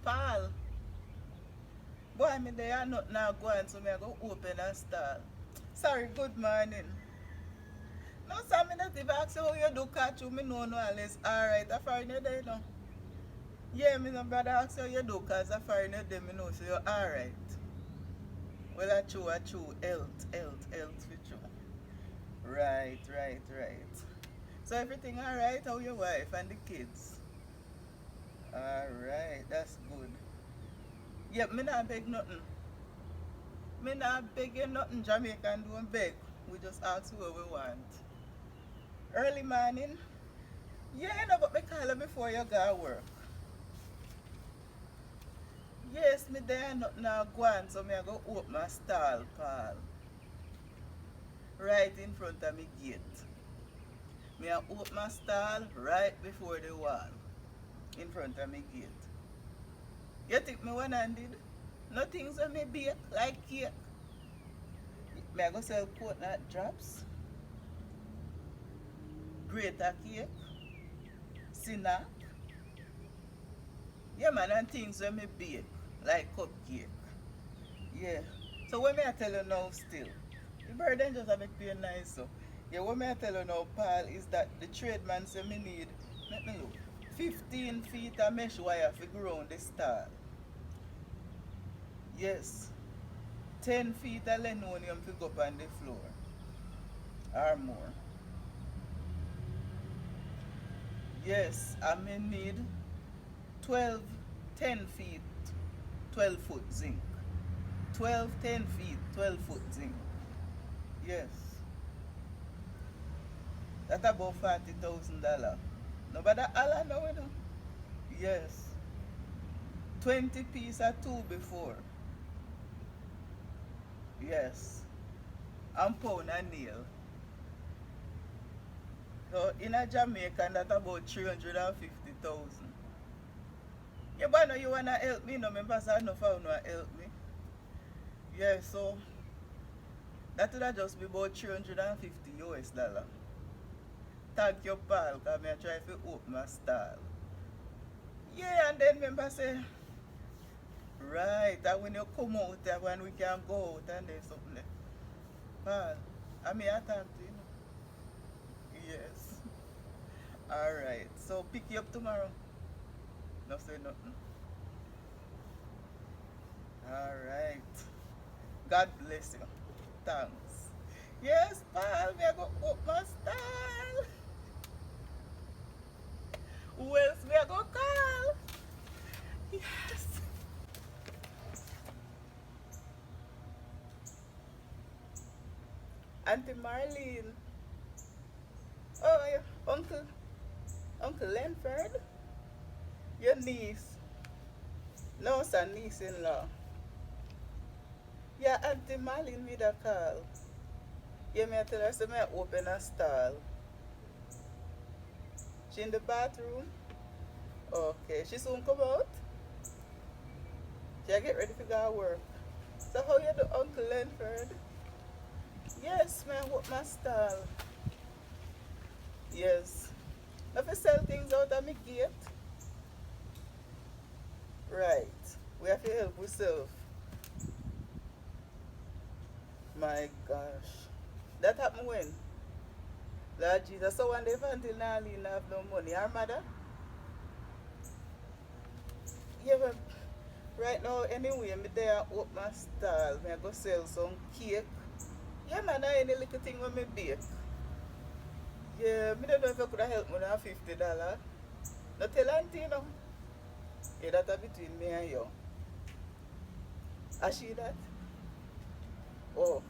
Paul. Boy, me there not now going, so me I go open a stall. Sorry, good morning. No, sir, me not even ask you how you do catch you. Me know no unless alright. I find you there now. Yeah, me no brother ask you how you do cause I find you there, me know so you're alright. Well, I chew. Health for you. Right. So everything alright? How your wife and the kids? Alright, that's good. Yep, me not beg nothing. Me not beg you nothing. Jamaican don't beg. We just ask what we want. Early morning? Yeah, no, but me call you before you go work. Yes, me there nothing now go on, so me I go open my stall, Paul. Right in front of me gate. Me I open my stall right before the wall. In front of me gate. You think me one-handed? Nothing so me bake like cake. Me I go sell coconut drops, grater cake, cinnamon. Yeah man, and things when me bake, like cupcake. Yeah. So what me I tell you now still, the burden just a make pay nice so. Yeah, what me I tell you now, Paul, is that the tradesman say me need, let me look, 15 feet of mesh wire for ground the stall. Yes. 10 feet of linoleum to go up on the floor. Or more. Yes, I may need 12, 10 feet, 12 foot zinc. 12, 10 feet, 12 foot zinc. Yes. That's about $40,000. Nobody Allah know it. Yes. 20 piece or two before. Yes. And pound and nail. So in a Jamaican that's about 350,000. Yeah, but no, you wanna help me, no remember say no for no help me. Yeah, so that would have just be about 350 US dollar. Thank you, pal, because I try to open my stall. Yeah, and then remember say, right, and when you come out there, when we can go out and there's something there. Pal, I mean, I talk to you. Yes. Alright, so pick you up tomorrow. No say nothing. Alright. God bless you. Thanks. Yes, pal, we are going to open my stall. Who else we are going to call? Yes. Auntie Marlene. Oh, yeah. Uncle Lenford. Your niece. No, it's a niece-in-law. Yeah, Auntie Marlene with a call. Yeah, me I tell her, say me I open a stall. She in the bathroom? Okay. She soon come out? She get ready to go to work. So how you do, Uncle Lenford? Yes, man, what my stall. Yes. If I sell things out of my gate. Right. We have to help ourselves. My gosh. That happened when? Lord Jesus, so one day until Nalina have no money. Her mother? Yeah, but right now anyway, me there open my stall. Me I go sell some cake. Yeah man, I any little thing when me bake. Yeah, me don't know if I could have helped me with $50. Not tell auntie, you know. Yeah, that's between me and you. I see that? Oh,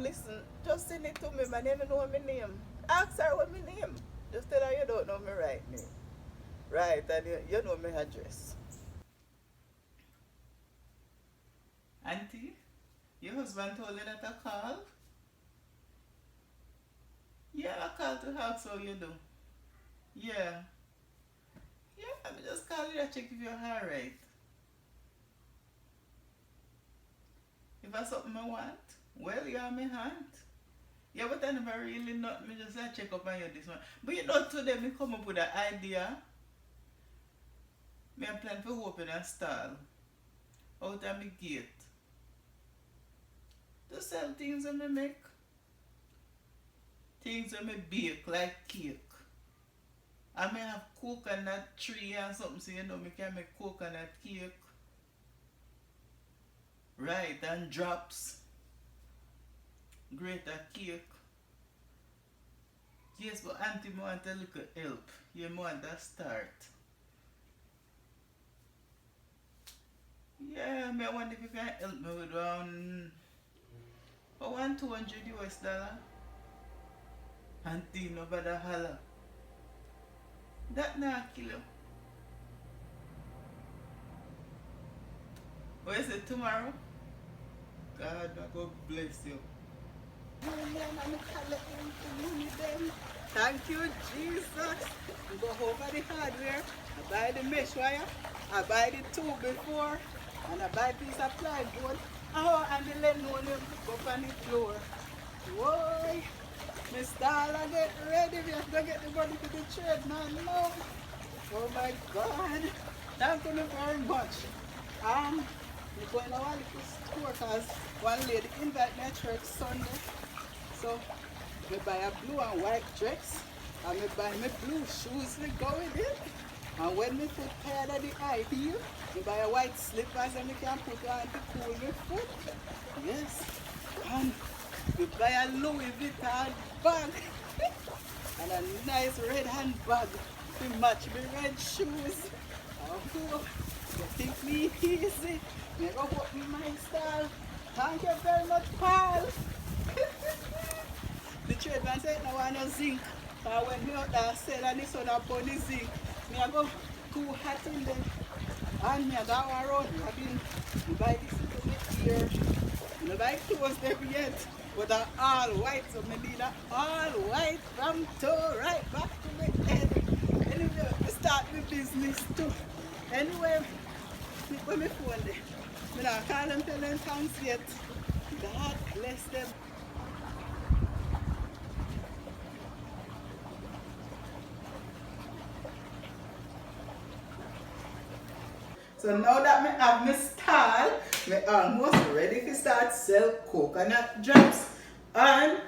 listen, just send it to me, man. You don't know my name. Ask her what my name. Just tell her you don't know my right name. Right, and you know my address. Auntie, your husband told you that I call? Yeah, I called to ask how you do. Yeah. Yeah, I just call you to check if you're alright. If I something I want, well, you're my aunt. Yeah, but I never really not me just check up on you this one. But you know today me come up with an idea. Me I plan to open a stall out of my gate to sell things that I make. Things that I bake like cake. I may have coconut tree and something, so you know I can make coconut cake. Right, and drops. Greater cake. Yes, but auntie want a little help. You want to start. Yeah, I wonder if you can help me with $200 US. Auntie, nobody holler. That not kill you. What is it tomorrow? God, I go bless you. Thank you, Jesus. I go over the hardware. I buy the mesh wire. I buy the tube before. And I buy a piece of plywood. Oh, and the linoleum go up on the floor. Whoa. Mr. I get ready. We have to get the money to the trade, man. No. Oh my God. Thank you very much. I'm going to one little store because one lady invited me to church Sunday. So I buy a blue and white dress. And I buy my blue shoes to go with it. And when me put pair of the high heel, I buy a white slippers and I can put on to cool my foot. Yes. And we buy a Louis Vuitton bag. And a nice red handbag to match my red shoes. Oh, you think me easy? Me go put me my style. Thank you very much, Paul. The tradesman said no want no zinc. But when me out there sell and the sun upon the zinc, me I go too hot in them. And me I go around. I been buy this little bit here. I don't buy clothes there yet. But they're all white, so me need a all white from toe right back to the head. Anyway, I start my business too. Anyway, when me phone there, I don't call them, tell them thanks yet. God bless them. So now that I have my stall, I'm almost ready to start sell coconut drops and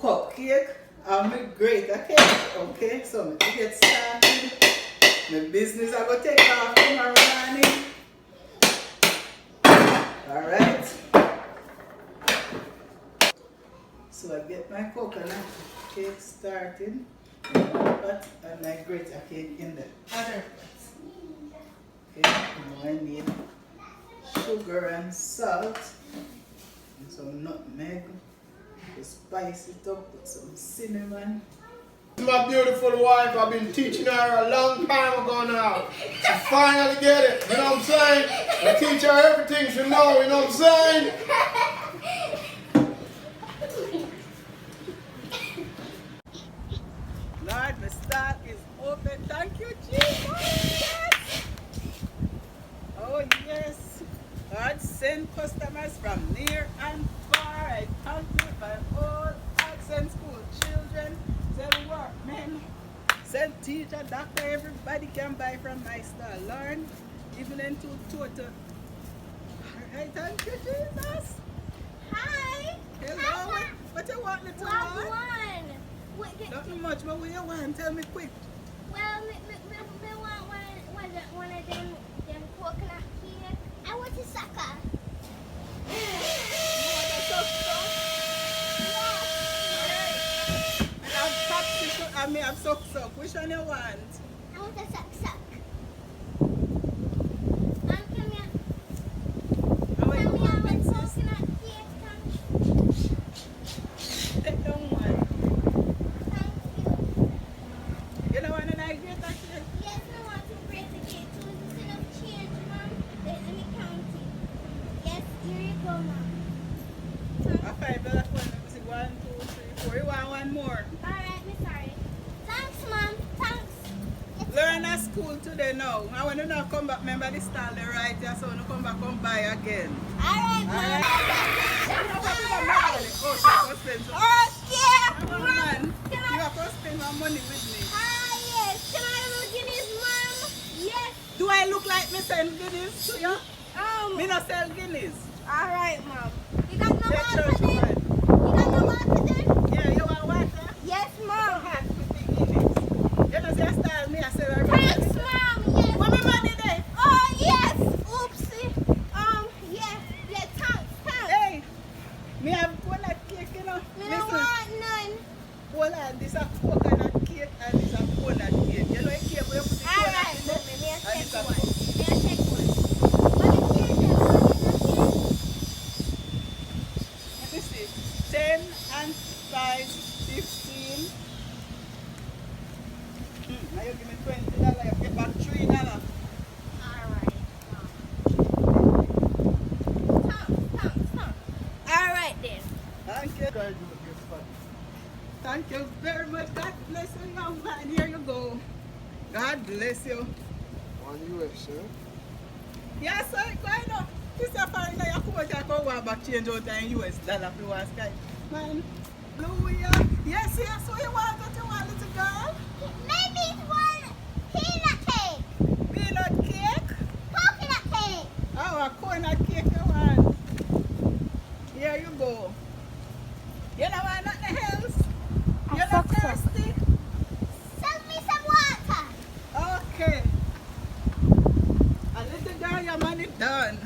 cupcake and my grater cake. Okay, so I get started. My business I go take off tomorrow morning. Alright. So I get my coconut cake started in one pot and my grater cake in the other pot. Okay, now I need sugar and salt and some nutmeg to spice it up with some cinnamon. My beautiful wife, I've been teaching her a long time ago now. She finally get it, you know what I'm saying? I teach her everything she know, you know what I'm saying? Lord, my stall is open. Thank you, Jesus. Oh yes. God send customers from near and far. I thank you for all accent school children, send workmen, send teacher, doctor, everybody can buy from my stall. Learn, even into total. Alright, thank you, Jesus. Hi. Hello. Hi, What you want, little What one? one? Nothing much, but what you want? Tell me quick. Well, me want one of them coconut cake. I want a sucker. I may have suck. Which one you want? I want a suck. Come here. How are you Come here, I want want this? coconut cake. Come. Take down one. Thank you. You don't want an idea that cake? Yes, I want to break the cake. So it's enough change, Mom. Let me count it. Yes, here you go, Mom. A $5 one. Let me see. 1, 2, 3, 4. You want one more? Alright, me sorry. Thanks, Mom. Thanks. It's Learn at school today now. I want to now come back. Remember the stall they right here, so when you come back and buy again. Alright, Mom. Alright. Oh, she have to spend some. Okay, Come on, Mom. man. Can You I? have to spend some money with me. Yes. Can I give his mom? Yes. Do I I look like me send guineas to you? Me not sell guineas. Alright, Mom. You got no Take water church then? woman. You got no water then? Yeah, you want water? Yes, Don't Mom. have 50 guineas. You know, say I style me, I sell her Thanks, Mom. Yes. What me money there? Oh, yes. Oopsie. Yeah. Yeah, thanks. Hey, me have coconut cake, you know. Me don't want none. Hold on, this a coconut cake and this a coconut cake. You know a cake where you put the coconut Alright, in there? Mommy. May I And take this a one? May I take one? Mommy, cake them. Let me see. 10 and 5, 15. Now you give me $20, you get back $3. Alright, Mom. Thanks. Alright then. Thank you. Thank you very much. God bless you, young man. Here you go. God bless you. On US, sir. Yes, sir. Going on. This is a foreigner. You come out and go back change out in US dollar for one sky. Man, hallelujah. Yes, so you want that you want, little girl? Maybe one peanut cake. Peanut cake? Coconut cake. Oh, a coconut cake you want. Here you go. You don't want nothing else? You're not thirsty? Sell me some water. Okay. A little girl, your money done.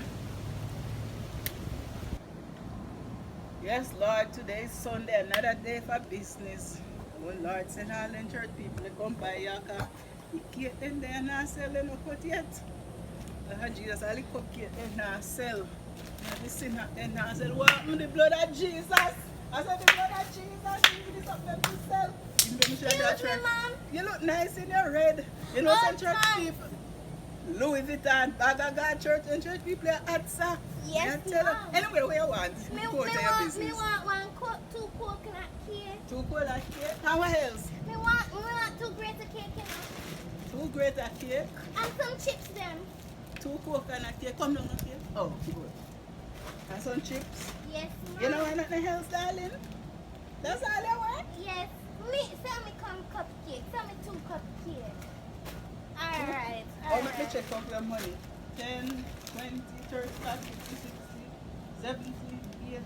Yes, Lord, today is Sunday, another day for business. Oh, Lord, send all the church people to come by your car. The cake them there not selling no cut yet. Lord Jesus, all the cupcake them not sell. And the sinner them not sell. What happened to the blood of Jesus? I said the blood of Jesus, give me something to sell. Give me Excuse me, Mom. You look nice in your red. You know some Oh, church Mom. people. Louis Vuitton, bag of God church and church people are hot, sir. Yes, I tell you. Mom. Anyway, what you want? Me Go to your business. want two coconut cake. 2 cola cake. And what else? Me want 2 greater cake, you know. 2 greater cake. And some chips them. 2 coconut cake. Come down here. Oh, good. And some chips. Yes, Mom. You know why nothing else, darling? That's all you want? Yes. Sell me some cupcake. Sell me 2 cupcakes. Alright. Oh, let me check out your money. 10, 20, 30, 40, 50, 60, 70, 80,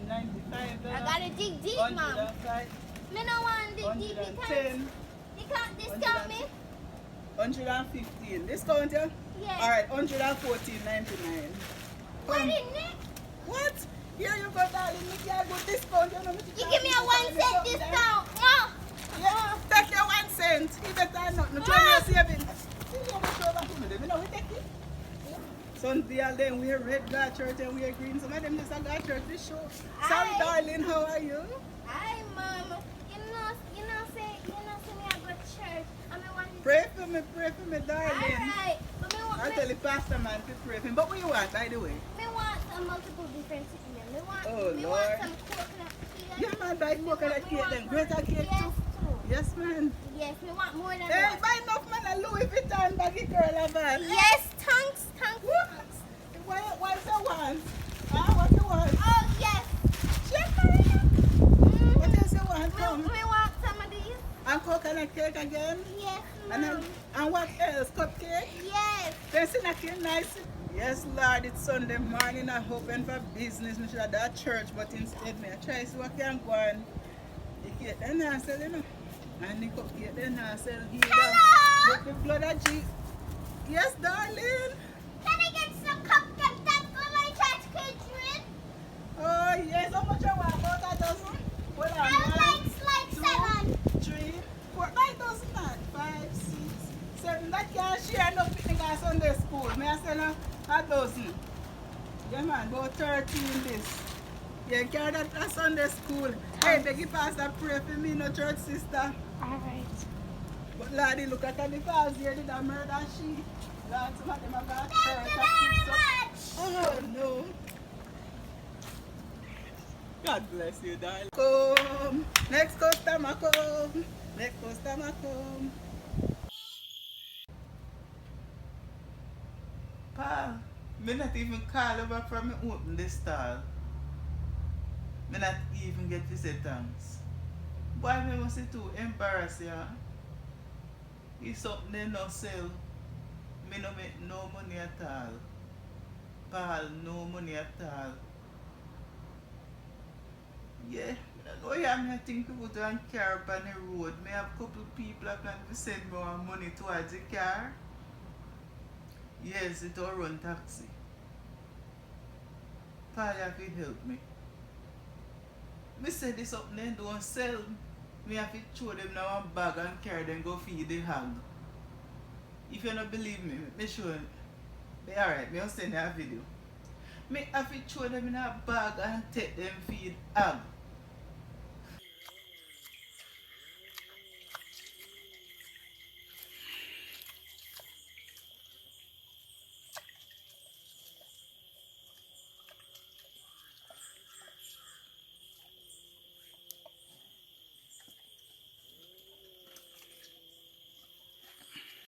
95. I gotta dig deep, Mom. 105, Me no want dig deep. 110, You can't discount me. 115. Discount you? Yes. Alright, 114.99. What in it? What? Here you go, darling. Me get a good discount. You know, You give me a 1 cent discount. Oh. Yeah, take your 1 cent. You better not. No, try your savings. See how much over to me. You know, we take it. Some deal them wear red God church and wear green. Some of them just a God church this show. Sorry, Aye. darling, how are you? Hi, Mom. You know, say me I go to church. I mean, want to. Pray for me, darling. Alright. But me want. I'll tell the pastor man to pray for me. But what you want, by the way? Me want some multiple different things. Me want. Oh, me Lord. want some coconut cake. Yeah, man, buy coconut cake then. Greater cake Yes, too. too. Yes, man. Yes, me want more than Hey, one. buy enough man a Louis Vuitton baggy girl a van. Yes, thanks. What? What's the one? What you want? Oh, yes. Check Mm. What else you want? Come. Me want some of these. And coconut cake again? Yes, And, Mom. and what else? Cupcake? Yes. Fancy knocking nice. Yes, Lord, it's Sunday morning. I'm hoping for business. I should have that church, but instead, I try to see what can go on. The cake, then I sell, you know. And the cupcake, then I sell here. Hello. But the blood of Jesus. Yes, darling. Can I get some cupcakes that go my church catering? Oh, yes. How much I want? About a dozen? Hold on. I would 1, like 7. 3, 4, 5 dozen, not 5, 6, 7. That can't share enough with the Sunday school. May I sell a dozen? Yeah, man, about 13 this. Yeah, carry that to Sunday school. Hey, beg you pastor, pray for me, no church sister. Alright. But Lord, look at the falls here, did I murder she? Lord, some of them have got Thank you very much. Oh, no. God bless you, darling. Come. Next customer come. Next customer come. Pa, me not even call over from me open this stall. Me not even get to say thanks. Boy, me must say too embarrassed, yeah. It's something they no sell. Me no make no money at all. Paul, no money at all. Yeah, oh yeah, I think people don't car up on the road. Me have couple people that plan to send me money towards the car. Yes, it all run taxi. Paul have to help me. Me say this up then don't sell. Me have to throw them now one bag and carry them go feed the hog. If you don't believe me, me show you. Be alright, me will send you a video. Me have to throw them in a bag and take them feed hog.